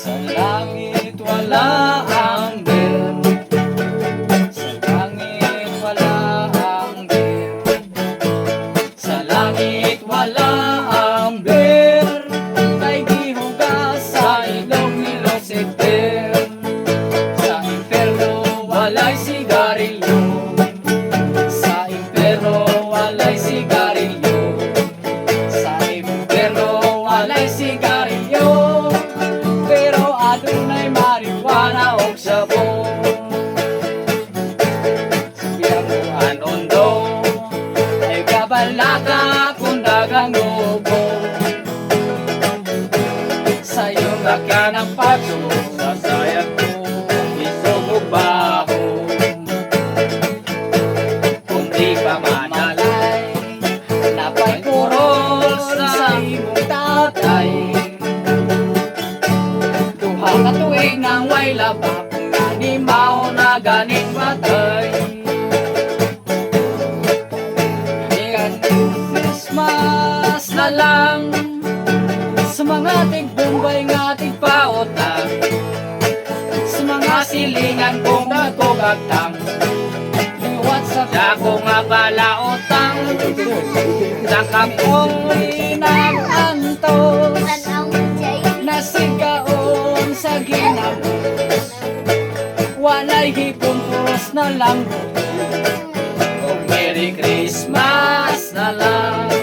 Sa langit wala ang ber, sa langit wala ang ber, sa langit wala ang ber, kay di hugas sa ilong ni Lucifer. Sa impyerno walay sigarilyo, sa impyerno walay sigarilyo, sa impyerno walay sigarilyo, pero adunay marijuana og sabon. Biyamuan ondo ay kabalaka kung dagang lobo, sa iyong lakyan ng paso sasayag ko isog baho. Kung di pa manalay napay kurol sa imong tatay, duha ka tuig nang way labak nanimaw na ganing patay. Christmas na lang sa mga tig-Bombay nga tig-pautang, sa mga silingan kong nagkugagtang, liwat sa dako nga balaotang, sa kampong inag-antos, nasigaon sa ginagos, walay hipumpos na lang. Oh, Merry Christmas na lang.